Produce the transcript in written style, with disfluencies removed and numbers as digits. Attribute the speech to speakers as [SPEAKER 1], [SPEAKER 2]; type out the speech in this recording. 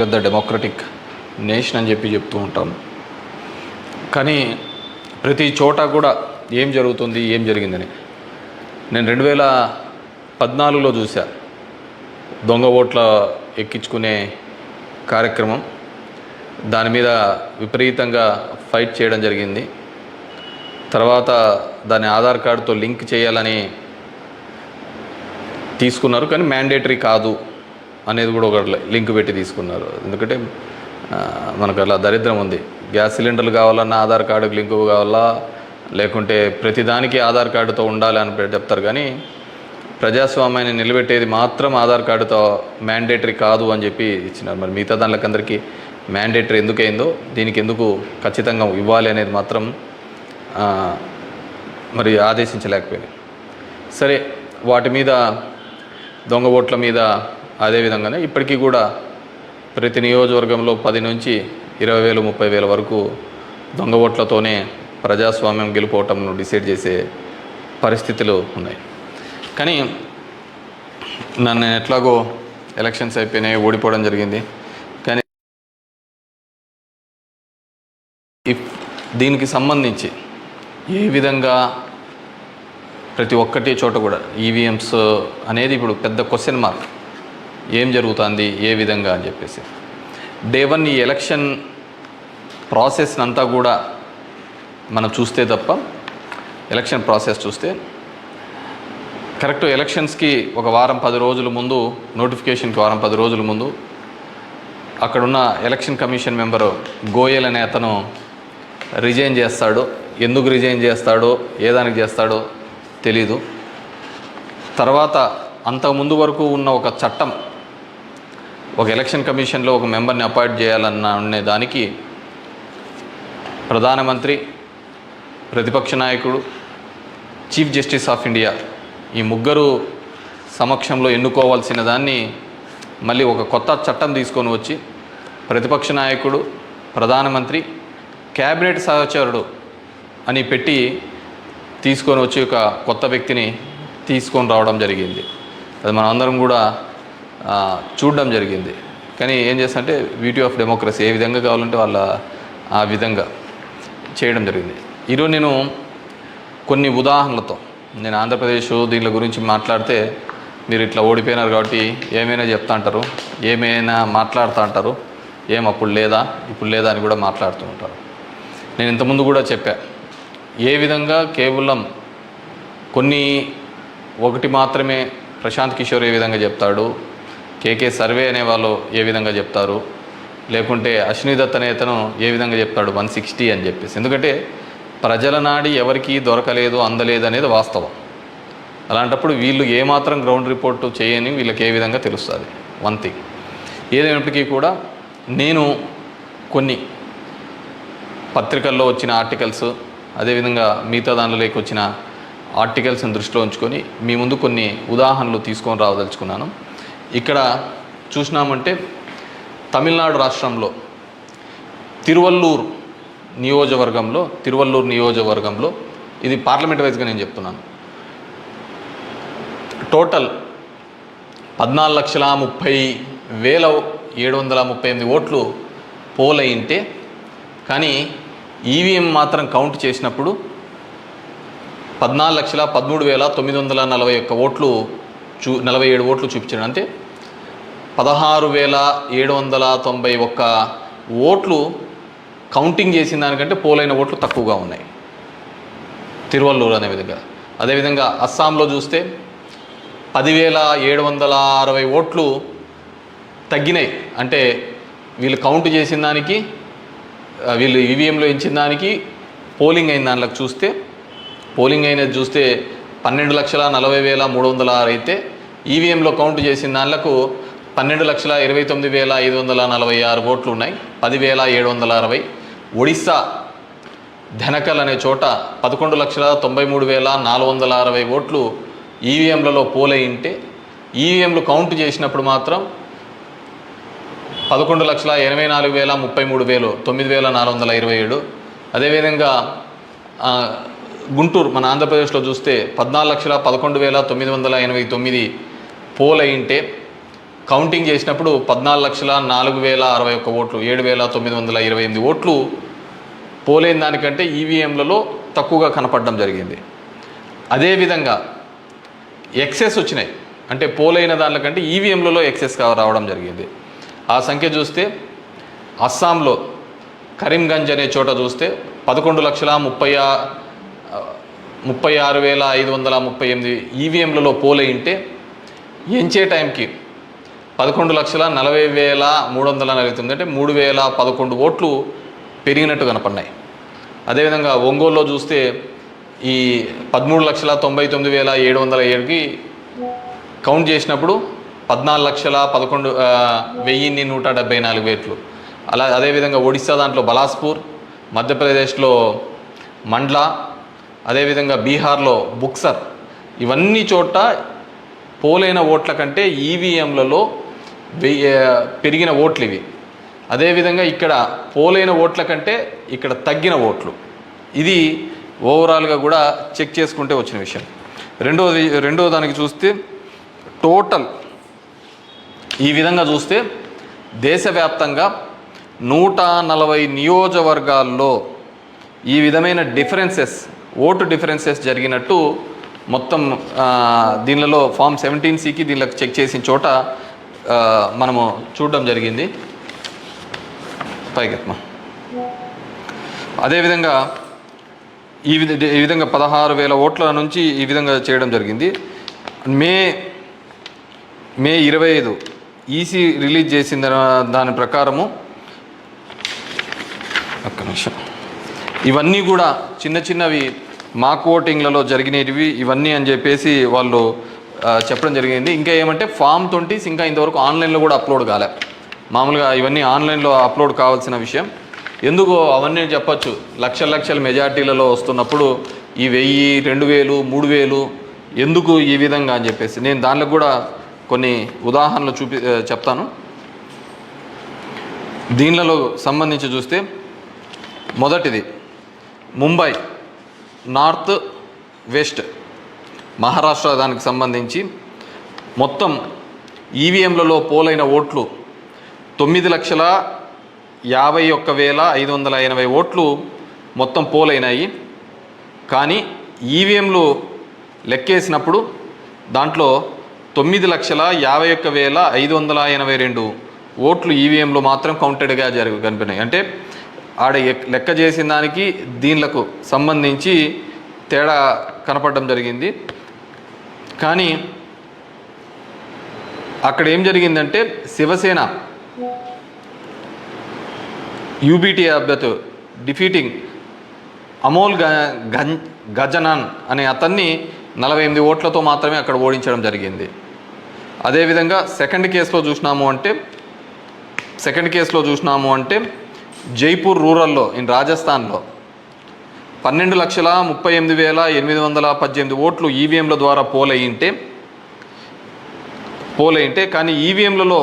[SPEAKER 1] పెద్ద democratic nation అని చెప్తూ ఉంటాం. కానీ ప్రతి చోట కూడా ఏం జరుగుతుంది, ఏం జరిగిందని నేను 2014లో చూసా. దొంగ ఓట్ల ఎక్కించుకునే కార్యక్రమం, దాని మీద విపరీతంగా ఫైట్ చేయడం జరిగింది. తర్వాత దాన్ని ఆధార్ కార్డుతో లింక్ చేయాలని తీసుకున్నారు, కానీ మ్యాండేటరీ కాదు అనేది కూడా ఒక లింక్ పెట్టి తీసుకున్నారు. ఎందుకంటే మనకు అలా దరిద్రం ఉంది. గ్యాస్ సిలిండర్లు కావాలన్నా ఆధార్ కార్డుకి లింకు కావాలా, లేకుంటే ప్రతిదానికి ఆధార్ కార్డుతో ఉండాలి అని చెప్తారు. కానీ ప్రజాస్వామ్యాన్ని నిలబెట్టేది మాత్రం ఆధార్ కార్డుతో మ్యాండేటరీ కాదు అని చెప్పి ఇచ్చినారు. మరి మిగతా దానికందరికీ మ్యాండేటరీ ఎందుకైందో, దీనికి ఎందుకు ఖచ్చితంగా ఇవ్వాలి అనేది మాత్రం మరి ఆదేశించలేకపోయింది. సరే, వాటి మీద దొంగ ఓట్ల మీద అదేవిధంగానే ఇప్పటికీ కూడా ప్రతి నియోజకవర్గంలో 10 నుంచి 20,000 30,000 వరకు దొంగ ఓట్లతోనే ప్రజాస్వామ్యం గెలుపోవటంను డిసైడ్ చేసే పరిస్థితులు ఉన్నాయి. కానీ నన్ను ఎట్లాగో ఎలక్షన్స్ అయిపోయినాయి, ఓడిపోవడం జరిగింది. కానీ దీనికి సంబంధించి ఏ విధంగా ప్రతి ఒక్కటి చోట కూడా ఈవీఎంస్ అనేది ఇప్పుడు పెద్ద క్వశ్చన్ మార్క్. ఏం జరుగుతుంది, ఏ విధంగా అని చెప్పేసి డే 1 ఈ ఎలక్షన్ ప్రాసెస్ అంతా కూడా మనం చూస్తే తప్ప, ఎలక్షన్ ప్రాసెస్ చూస్తే కరెక్ట్ ఎలక్షన్స్కి ఒక వారం 10 రోజుల ముందు, నోటిఫికేషన్కి వారం 10 రోజుల ముందు అక్కడున్న ఎలక్షన్ కమిషన్ మెంబరు గోయల్ అనే అతను రిజైన్ చేస్తాడు. ఎందుకు రిజైన్ చేస్తాడో, ఏ దానికి చేస్తాడో తెలీదు. తర్వాత అంతకుముందు వరకు ఉన్న ఒక చట్టం, ఒక ఎలక్షన్ కమిషన్లో ఒక మెంబర్ని అపాయింట్ చేయాలన్న దానికి ప్రధానమంత్రి, ప్రతిపక్ష నాయకుడు, చీఫ్ జస్టిస్ ఆఫ్ ఇండియా ఈ ముగ్గురు సమక్షంలో ఎన్నుకోవాల్సిన దాన్ని మళ్ళీ ఒక కొత్త చట్టం తీసుకొని వచ్చి ప్రతిపక్ష నాయకుడు, ప్రధానమంత్రి, క్యాబినెట్ సహచరుడు అని పెట్టి తీసుకొని వచ్చి ఒక కొత్త వ్యక్తిని తీసుకొని రావడం జరిగింది. అది మనం అందరం కూడా చూడడం జరిగింది. కానీ ఏం చేస్తారంటే బ్యూటీ ఆఫ్ డెమోక్రసీ, ఏ విధంగా కావాలంటే వాళ్ళ ఆ విధంగా చేయడం జరిగింది. ఈరోజు నేను కొన్ని ఉదాహరణలతో, నేను ఆంధ్రప్రదేశ్ దీని గురించి మాట్లాడితే మీరు ఇట్లా ఓడిపోయినారు కాబట్టి ఏమైనా చెప్తా అంటారు, ఏమైనా మాట్లాడుతూ అంటారు, ఏం అప్పుడు లేదా ఇప్పుడు లేదా అని కూడా మాట్లాడుతూ ఉంటారు. నేను ఇంతకుముందు కూడా చెప్పా, ఏ విధంగా కేవలం ఒకటి మాత్రమే ప్రశాంత్ కిషోర్ ఏ విధంగా చెప్తాడు, కేకే సర్వే అనే వాళ్ళు ఏ విధంగా చెప్తారు, లేకుంటే అశ్విని దత్ అనే అతను ఏ విధంగా చెప్తాడు 160 అని చెప్పేసి. ఎందుకంటే ప్రజల నాడి ఎవరికి దొరకలేదు, అందలేదు అనేది వాస్తవం. అలాంటప్పుడు వీళ్ళు ఏమాత్రం గ్రౌండ్ రిపోర్టు చేయని వీళ్ళకి ఏ విధంగా తెలుస్తుంది. వన్ థింగ్ ఏదైనప్పటికీ కూడా నేను కొన్ని పత్రికల్లో వచ్చిన ఆర్టికల్స్, అదేవిధంగా మిగతా దానిలోకి వచ్చిన ఆర్టికల్స్ని దృష్టిలో ఉంచుకొని మీ ముందు కొన్ని ఉదాహరణలు తీసుకొని రావదలుచుకున్నాను. ఇక్కడ చూసినామంటే తమిళనాడు రాష్ట్రంలో తిరువల్లూరు నియోజకవర్గంలో ఇది పార్లమెంట్ వైజ్గా నేను చెప్తున్నాను, టోటల్ 14,30,738 ఓట్లు పోల్ అయింటే, కానీ ఈవీఎం మాత్రం కౌంట్ చేసినప్పుడు 14,13,941 ఓట్లు 47 ఓట్లు చూపించాడు. అంటే 16,791 ఓట్లు కౌంటింగ్ చేసిన దానికంటే పోలైన ఓట్లు తక్కువగా ఉన్నాయి తిరువల్లూరు అనే విధంగా. అదేవిధంగా అస్సాంలో చూస్తే 10,760 ఓట్లు తగ్గినాయి. అంటే వీళ్ళు కౌంట్ చేసిన దానికి, వీళ్ళు ఈవీఎంలో ఇచ్చిన దానికి పోలింగ్ అయిన దానిలోకి చూస్తే, పోలింగ్ అయినది చూస్తే 12,40,306 అయితే ఈవీఎంలో కౌంట్ చేసిన దానిలకు 12,29,546 ఓట్లు ఉన్నాయి, 10,760. ఒడిస్సా ధనకల్ అనే చోట 11,93,460 ఓట్లు ఈవీఎంలలో పోలయింటే, ఈవీఎంలు కౌంట్ చేసినప్పుడు మాత్రం 11,84,033, 9,427. అదేవిధంగా గుంటూరు మన ఆంధ్రప్రదేశ్లో చూస్తే 14,11,989 పోల్ అయింటే కౌంటింగ్ చేసినప్పుడు 14,04,061 ఓట్లు, 7,928 ఓట్లు పోలైన దానికంటే ఈవీఎంలలో తక్కువగా కనపడడం జరిగింది. అదేవిధంగా ఎక్సెస్ వచ్చినాయి, అంటే పోలైన దానికంటే ఈవీఎంలలో ఎక్సెస్ రావడం జరిగింది. ఆ సంఖ్య చూస్తే అస్సాంలో కరీంగంజ్ అనే చోట చూస్తే 11,36,538 ఈవీఎంలలో పోలైంటే ఎంచే టైంకి 11,40,349 అంటే 3,011 ఓట్లు పెరిగినట్టు కనపడినాయి. అదేవిధంగా ఒంగోలులో చూస్తే ఈ 13,99,707కి కౌంట్ చేసినప్పుడు 14,11,174 ఓట్లు. అదేవిధంగా ఒడిశా దాంట్లో బలాస్పూర్, మధ్యప్రదేశ్లో మండ్లా, అదేవిధంగా బీహార్లో బుక్సర్, ఇవన్నీ చోట పోలైన ఓట్ల కంటే ఈవీఎంలలో పెరిగిన ఓట్లు ఇవి. అదేవిధంగా ఇక్కడ పోలైన ఓట్ల కంటే ఇక్కడ తగ్గిన ఓట్లు. ఇది ఓవరాల్గా కూడా చెక్ చేసుకుంటే వచ్చిన విషయం. రెండో దానికి చూస్తే టోటల్ ఈ విధంగా చూస్తే దేశవ్యాప్తంగా 140 నియోజకవర్గాల్లో ఈ విధమైన ఓటు డిఫరెన్సెస్ జరిగినట్టు మొత్తం దీనిలో ఫామ్ 17సికి దీనిలో చెక్ చేసిన చోట మనము చూడడం జరిగింది. పైకెత్మ అదేవిధంగా ఈ విధంగా 16,000 ఓట్ల నుంచి ఈ విధంగా చేయడం జరిగింది. మే 25 ఈసీ రిలీజ్ చేసిన దాని ప్రకారము ఒక్క నిమిషం, ఇవన్నీ కూడా చిన్నవి మాక్ ఓటింగ్లలో జరిగినవి ఇవన్నీ అని చెప్పేసి వాళ్ళు చెప్పడం జరిగింది. ఇంకా ఏమంటే ఫామ్ 20 ఇంకా ఇంతవరకు ఆన్లైన్లో కూడా అప్లోడ్ కాలే. మామూలుగా ఇవన్నీ ఆన్లైన్లో అప్లోడ్ కావాల్సిన విషయం. ఎందుకో అవన్నీ చెప్పచ్చు, లక్షల మెజార్టీలలో వస్తున్నప్పుడు ఈ 1000, 2000, 3000 ఎందుకు ఈ విధంగా అని చెప్పేసి నేను దానిలో కూడా కొన్ని ఉదాహరణలు చెప్తాను. దీనిలో సంబంధించి చూస్తే మొదటిది ముంబై నార్త్ వెస్ట్ మహారాష్ట్ర దానికి సంబంధించి మొత్తం ఈవీఎంలలో పోలైన ఓట్లు 9,51,580 ఓట్లు మొత్తం పోలైనాయి. కానీ ఈవీఎంలు లెక్కేసినప్పుడు దాంట్లో 9,51,582 ఓట్లు ఈవీఎంలు మాత్రం కౌంటెడ్గా కనిపినాయి. అంటే ఆడ లెక్క చేసిన దానికి దీనిలకు సంబంధించి తేడా కనపడడం జరిగింది. కానీ అక్కడ ఏం జరిగిందంటే శివసేన యూబీటీ అభ్యర్థి డిఫీటింగ్ అమోల్ గజనన్ అనే అతన్ని 48 ఓట్లతో మాత్రమే అక్కడ ఓడించడం జరిగింది. అదేవిధంగా సెకండ్ కేసులో చూసినాము అంటే జైపూర్ రూరల్లో రాజస్థాన్లో 12,38,818 ఓట్లు ఈవీఎంల ద్వారా పోలైంటే కానీ ఈవీఎంలలో